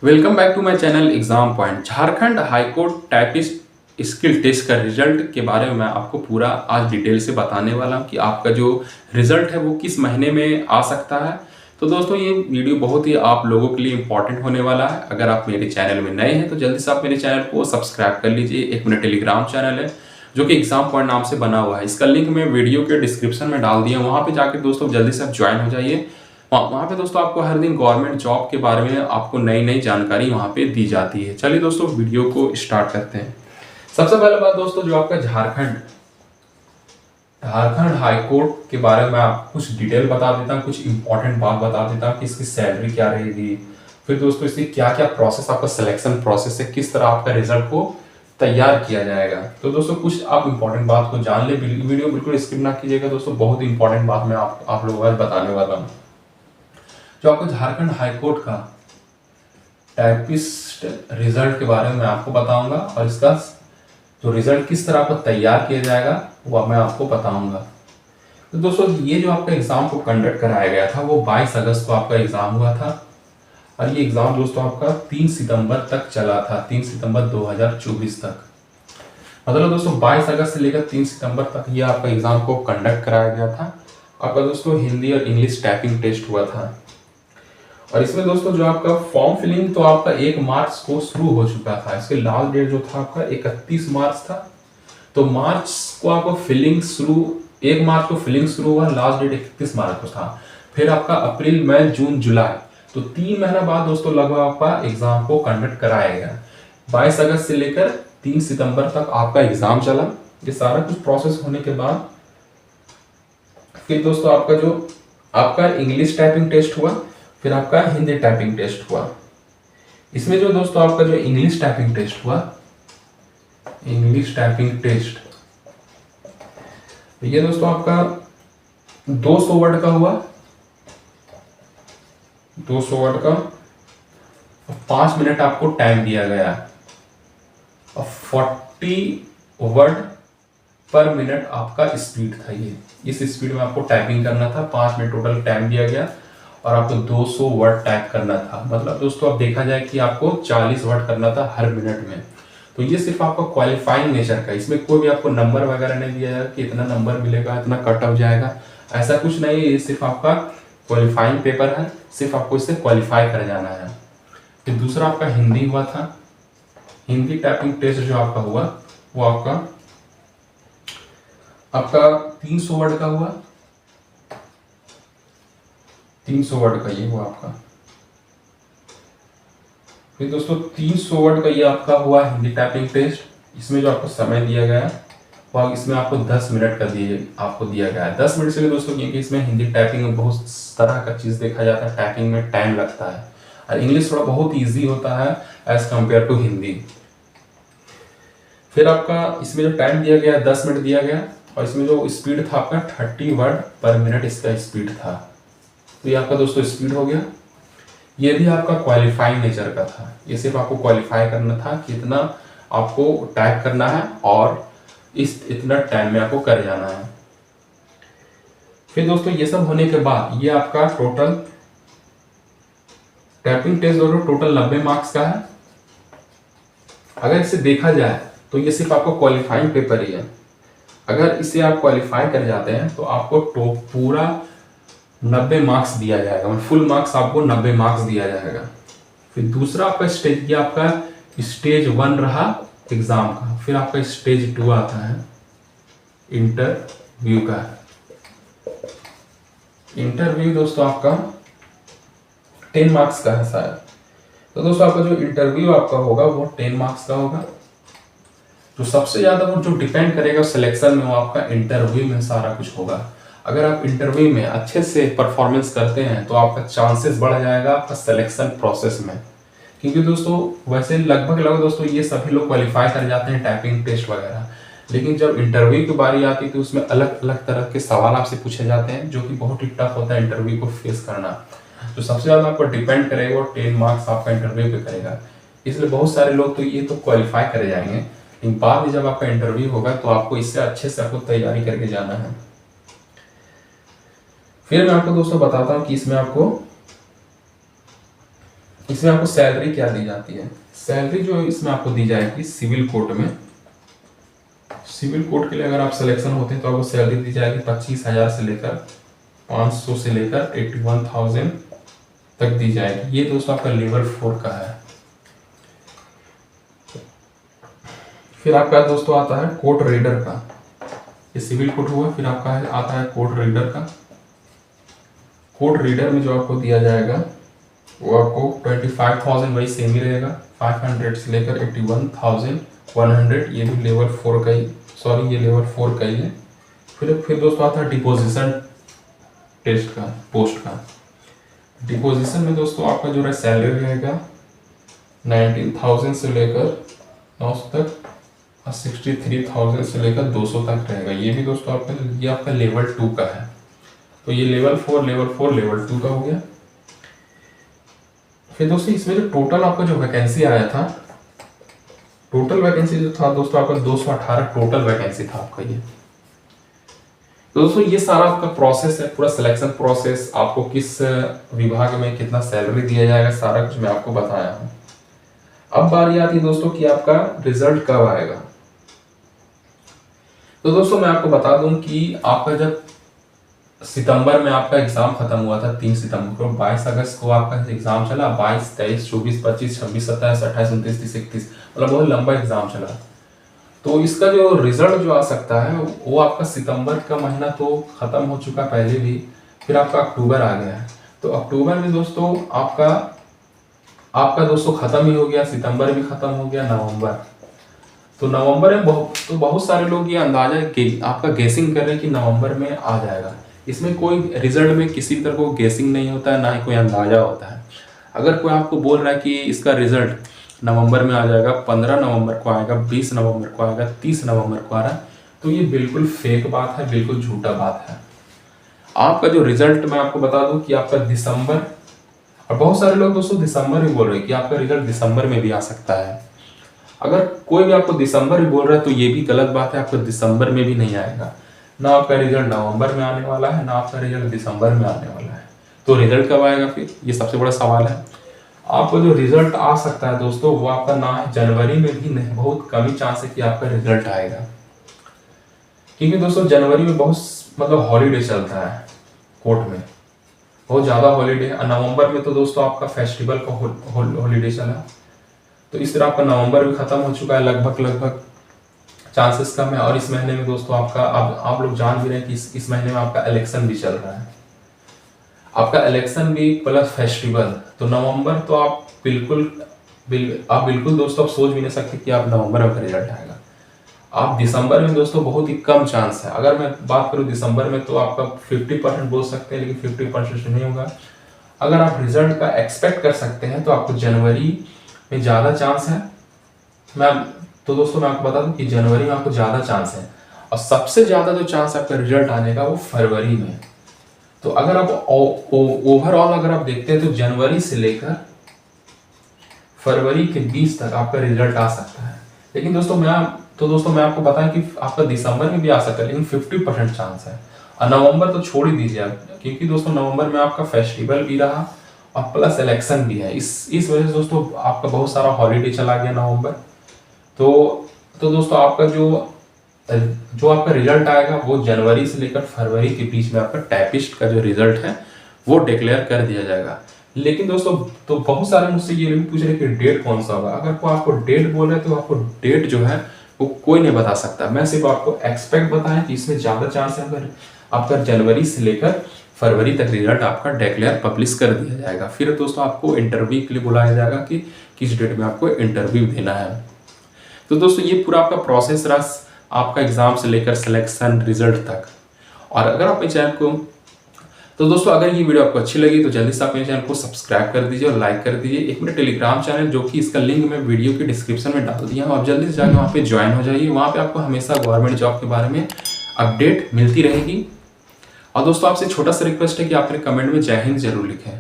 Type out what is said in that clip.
Welcome back to my channel exam point. Jharkhand high court typist skill test का result के बारे में मैं आपको पूरा आज डिटेल से बताने वाला हूं कि आपका जो रिजल्ट है वो किस महीने में आ सकता है। तो दोस्तों ये वीडियो बहुत ही आप लोगों के लिए इंपॉर्टेंट होने वाला है। अगर आप मेरे चैनल में नए हैं तो जल्दी से आप मेरे चैनल को सब्सक्राइब कर लीजिए। एक मेरा टेलीग्राम चैनल है जो कि एग्जाम पॉइंट नाम से बना हुआ है। इसका लिंक मैं वीडियो के डिस्क्रिप्शन में डाल दिया, वहां पे जाकर दोस्तों जल्दी से आप ज्वाइन हो जाइए। वहाँ पे दोस्तों आपको हर दिन गवर्नमेंट जॉब के बारे में आपको नई नई जानकारी वहाँ पे दी जाती है। चलिए दोस्तों वीडियो को स्टार्ट करते हैं। सबसे पहले बात दोस्तों, जो आपका झारखंड झारखंड हाईकोर्ट के बारे में आपको कुछ डिटेल बता देता हूँ, कुछ इंपॉर्टेंट बात बता देता हूँ कि इसकी सैलरी क्या रहेगी। फिर दोस्तों इसकी क्या क्या प्रोसेस, आपका सिलेक्शन प्रोसेस है, किस तरह आपका रिजल्ट को तैयार किया जाएगा। तो दोस्तों कुछ आप इंपॉर्टेंट बात को जान ले, वीडियो बिल्कुल स्किप ना कीजिएगा दोस्तों। बहुत इंपॉर्टेंट बात मैं आप लोगों को आज बताने वाला हूँ। जो आपको झारखंड हाईकोर्ट का टाइपिस्ट रिजल्ट के बारे में मैं आपको बताऊंगा और इसका जो रिजल्ट किस तरह आपको तैयार किया जाएगा वो मैं आपको बताऊंगा। तो दोस्तों ये जो आपका एग्जाम को कंडक्ट कराया गया था वो 22 अगस्त को आपका एग्जाम हुआ था और ये एग्जाम दोस्तों आपका 3 सितंबर तक चला था, 3 सितंबर 2024 तक। मतलब दोस्तों 22 अगस्त से लेकर 3 सितंबर तक ये आपका एग्जाम को कंडक्ट कराया गया था। आपका दोस्तों हिंदी और इंग्लिश टाइपिंग टेस्ट हुआ था और इसमें दोस्तों जो आपका फॉर्म फिलिंग तो आपका 1 मार्च को शुरू हो चुका था। इसके लास्ट डेट जो था आपका 31 मार्च था। तो मार्च को आपको फिलिंग शुरू 1 मार्च को फिलिंग शुरू हुआ, लास्ट डेट 31 मार्च को था। फिर आपका अप्रैल मई जून जुलाई, तो 3 महीना बाद दोस्तों लगभग आपका एग्जाम को कंडक्ट कराया गया। 22 अगस्त से लेकर 3 सितंबर तक आपका एग्जाम चला। ये सारा कुछ प्रोसेस होने के बाद फिर दोस्तों आपका इंग्लिश टाइपिंग टेस्ट हुआ, फिर आपका हिंदी टाइपिंग टेस्ट हुआ। इसमें जो दोस्तों आपका जो इंग्लिश टाइपिंग टेस्ट हुआ, इंग्लिश टाइपिंग टेस्ट, तो ये दोस्तों आपका 200 वर्ड का हुआ, 200 वर्ड का। 5 मिनट आपको टाइम दिया गया और 40 वर्ड पर मिनट आपका स्पीड था। ये इस स्पीड में आपको टाइपिंग करना था। 5 मिनट टोटल टाइम दिया गया और आपको 200 वर्ड टाइप करना था। मतलब दोस्तों अब देखा जाए कि आपको 40 वर्ड करना था हर मिनट में। तो ये सिर्फ आपका क्वालिफाइंग नेचर का, इसमें कोई भी आपको नंबर वगैरह नहीं दिया जाएगा कि इतना नंबर मिलेगा, इतना कट ऑफ जाएगा, ऐसा कुछ नहीं है। ये सिर्फ आपका क्वालिफाइंग पेपर है, सिर्फ आपको इससे क्वालिफाई कर जाना है। फिर दूसरा आपका हिंदी हुआ था। हिंदी टाइपिंग टेस्ट जो आपका हुआ वो आपका 300 वर्ड का हुआ, 300 वर्ड का ये हुआ आपका। फिर दोस्तों 300 वर्ड का ये आपका हुआ हिंदी टाइपिंग टेस्ट। इसमें जो आपको समय दिया गया वह इसमें आपको 10 मिनट का आपको दिया गया है। 10 मिनट से दोस्तों, क्योंकि इसमें हिंदी टाइपिंग में बहुत तरह का चीज देखा जाता है, टाइपिंग में टाइम लगता है और इंग्लिश थोड़ा बहुत ईजी होता है एज कम्पेयर टू हिंदी। फिर आपका इसमें जो टाइम दिया गया 10 मिनट दिया गया और इसमें जो स्पीड था आपका 30 वर्ड पर मिनट इसका स्पीड था। तो ये आपका दोस्तों स्पीड हो गया। ये भी आपका क्वालिफाइंग नेचर का था। ये सिर्फ आपको क्वालिफाई करना था कि इतना आपको टाइप करना है और इतना टाइम में आपको कर जाना है। फिर दोस्तों ये सब होने के बाद ये आपका टोटल टाइपिंग टेस्ट दोस्तों टोटल 90 मार्क्स का है। अगर इसे देखा जाए तो ये सिर्फ आपको क्वालिफाइंग पेपर ही है। अगर इसे आप क्वालिफाई कर जाते हैं तो आपको पूरा 90 मार्क्स दिया जाएगा, मतलब फुल मार्क्स आपको 90 मार्क्स दिया जाएगा। फिर दूसरा आपका स्टेज, ये आपका स्टेज 1 रहा एग्जाम का। फिर आपका स्टेज 2 आता है इंटरव्यू का। इंटरव्यू दोस्तों आपका 10 मार्क्स का है शायद। तो दोस्तों आपका जो इंटरव्यू आपका होगा वो 10 मार्क्स का होगा। तो सबसे ज्यादा वो जो डिपेंड करेगा सिलेक्शन में वो आपका इंटरव्यू में सारा कुछ होगा। अगर आप इंटरव्यू में अच्छे से परफॉर्मेंस करते हैं तो आपका चांसेस बढ़ जाएगा आपका सिलेक्शन प्रोसेस में। क्योंकि दोस्तों वैसे लगभग दोस्तों ये सभी लोग क्वालिफाई कर जाते हैं टाइपिंग टेस्ट वगैरह, लेकिन जब इंटरव्यू की बारी आती है तो उसमें अलग अलग तरह के सवाल आपसे पूछे जाते हैं जो कि बहुत ही टफ होता है इंटरव्यू को फेस करना। तो सबसे ज्यादा आपको डिपेंड करेगा वो 10 मार्क्स आपका इंटरव्यू पे करेगा। इसलिए बहुत सारे लोग तो ये तो क्वालिफाई करे जाएंगे, लेकिन बाद में जब आपका इंटरव्यू होगा तो आपको इससे अच्छे से आपको तैयारी करके जाना है। फिर मैं आपको दोस्तों बताता हूँ कि इसमें आपको इसमें आपको सैलरी क्या दी जाती है? सैलरी जो है इसमें आपको दी जाएगी सिविल कोड में। सिविल कोड के लिए अगर आप सिलेक्शन होते हैं तो आपको सैलरी दी जाएगी 25,000 से लेकर 500 से लेकर 81,000 तक दी जाएगी। ये दोस्तों आपका लेवल 4 का है। फिर आपका दोस्तों आता है कोड रीडर का। ये सिविल कोड हुआ, फिर आपका आता है कोड रीडर का। कोड रीडर में जो आपको दिया जाएगा वो आपको 25,000 वही सेम ही रहेगा, 500 से लेकर 81,100। ये भी लेवल 4 का ही, सॉरी ये लेवल 4 का ही है। फिर दोस्तों आता है डिपोजिशन टेस्ट का, पोस्ट का। डिपोजिशन में दोस्तों आपका जो है सैलरी रहेगा 19,000 से लेकर 900 तक और 63,000 से लेकर 200 तक रहेगा। ये भी दोस्तों ये आपका लेवल 2 का है। तो ये लेवल 4, लेवल 4, लेवल 2 का हो गया। फिर दोस्तों इसमें जो टोटल आपका जो वैकेंसी आया था, टोटल वैकेंसी जो था दोस्तों आपका 218 टोटल वैकेंसी था आपका ये। तो दोस्तों ये सारा आपका प्रोसेस है, पूरा सिलेक्शन प्रोसेस, आपको किस विभाग में कितना सैलरी दिया जाएगा, सारा कुछ मैं आपको बताया हूँ। अब बारी आती है दोस्तों कि आपका रिजल्ट कब आएगा। तो दोस्तों मैं आपको बता दूं कि आपका जब सितंबर में आपका एग्जाम खत्म हुआ था 3 सितंबर को, 22 अगस्त को आपका एग्जाम चला, 22, 23, 24, 25, 26, 27, 28, 29, 30, 31, मतलब बहुत लंबा एग्जाम चला। तो इसका जो रिजल्ट जो आ सकता है वो आपका सितंबर का महीना तो खत्म हो चुका पहले भी, फिर आपका अक्टूबर आ गया है। तो अक्टूबर में दोस्तों आपका दोस्तों खत्म ही हो गया, सितंबर भी खत्म हो गया, नवंबर। तो नवंबर में बहुत सारे लोग ये अंदाजा आपका गेसिंग कर रहे हैं कि नवंबर में आ जाएगा। इसमें कोई रिजल्ट में किसी भी तरह को गेसिंग नहीं होता है, ना ही कोई अंदाजा होता है। अगर कोई आपको बोल रहा है कि इसका रिजल्ट नवंबर में आ जाएगा, 15 नवंबर को आएगा, 20 नवंबर को आएगा, 30 नवंबर को आ रहा है, तो ये बिल्कुल फेक बात है, बिल्कुल झूठा बात है। आपका जो रिजल्ट मैं आपको बता दूं कि आपका दिसंबर, और बहुत सारे लोग दोस्तों दिसंबर में बोल रहे हैं कि आपका रिजल्ट दिसंबर में भी आ सकता है। अगर कोई भी आपको दिसंबर में बोल रहा है तो ये भी गलत बात है, आपको दिसंबर में भी नहीं आएगा। ना आपका रिजल्ट नवंबर में आने वाला है, ना आपका रिजल्ट दिसंबर में आने वाला है। तो रिजल्ट कब आएगा फिर, ये सबसे बड़ा सवाल है। आपको जो रिजल्ट आ सकता है दोस्तों वो आपका ना है जनवरी में भी नहीं, बहुत कम ही चांस है कि आपका रिजल्ट आएगा, क्योंकि दोस्तों जनवरी में बहुत मतलब हॉलीडे चलता है कोर्ट में, बहुत ज्यादा हॉलीडे। नवंबर में तो दोस्तों आपका फेस्टिवल का हॉलीडे चला, तो इस तरह आपका नवंबर भी खत्म हो चुका है, लगभग चांसेस कम है। और इस महीने में दोस्तों आपका, अब आप लोग जान भी रहे हैं कि इस महीने में आपका इलेक्शन भी चल रहा है, आपका इलेक्शन भी प्लस फेस्टिवल। तो नवंबर तो आप बिल्कुल दोस्तों आप सोच भी नहीं सकते कि आप नवंबर में रिजल्ट आएगा। आप दिसंबर में दोस्तों बहुत ही कम चांस है। अगर मैं बात करूं दिसंबर में तो आपका 50% बोल सकते हैं, लेकिन 50% नहीं होगा। अगर आप रिजल्ट का एक्सपेक्ट कर सकते हैं तो आपको जनवरी में ज़्यादा चांस है। तो दोस्तों मैं आपको बता दूं कि जनवरी में आपको ज़्यादा चांस है, और सबसे ज़्यादा जो चांस है आपका रिजल्ट आने का वो फरवरी में। तो अगर आप ओवरऑल अगर आप देखते हैं तो जनवरी से लेकर फरवरी के 20 तक आपका रिजल्ट आ सकता है। लेकिन दोस्तों मैं आपको बताएं कि आपका दिसंबर में भी आ सकता है, लेकिन 50% चांस है। और नवंबर तो छोड़ ही दीजिए आप, क्योंकि दोस्तों नवंबर में आपका फेस्टिवल भी रहा और प्लस इलेक्शन भी है। इस वजह से दोस्तों आपका बहुत सारा हॉलीडे चला गया नवंबर। तो दोस्तों आपका जो आपका रिजल्ट आएगा वो जनवरी से लेकर फरवरी के बीच में आपका टाइपिस्ट का जो रिजल्ट है वो डिक्लेयर कर दिया जाएगा। लेकिन दोस्तों तो बहुत सारे मुझसे ये भी पूछ रहे कि डेट कौन सा होगा। अगर कोई आपको डेट बोल रहा है तो आपको डेट जो है वो कोई नहीं बता सकता। मैं सिर्फ आपको एक्सपेक्ट बताएं कि इसमें ज़्यादा चांस है अगर आपका जनवरी से लेकर फरवरी तक रिजल्ट आपका डिक्लेयर पब्लिश कर दिया जाएगा। फिर दोस्तों आपको इंटरव्यू के लिए बुलाया जाएगा कि किस डेट में आपको इंटरव्यू देना है। तो दोस्तों ये पूरा आपका प्रोसेस रहा आपका एग्जाम से लेकर सिलेक्शन रिजल्ट तक। और अगर आप मेरे चैनल को, तो दोस्तों अगर ये वीडियो आपको अच्छी लगी तो जल्दी से आप मेरे चैनल को सब्सक्राइब कर दीजिए और लाइक कर दीजिए। एक मेरा टेलीग्राम चैनल जो कि इसका लिंक मैं वीडियो के डिस्क्रिप्शन में डाल दिया हूँ, आप जल्दी से जाकर वहाँ पे ज्वाइन हो जाइए। वहाँ पे आपको हमेशा गवर्नमेंट जॉब के बारे में अपडेट मिलती रहेगी। और दोस्तों आपसे छोटा सा रिक्वेस्ट है कि आप मेरे कमेंट में जय हिंद जरूर लिखें।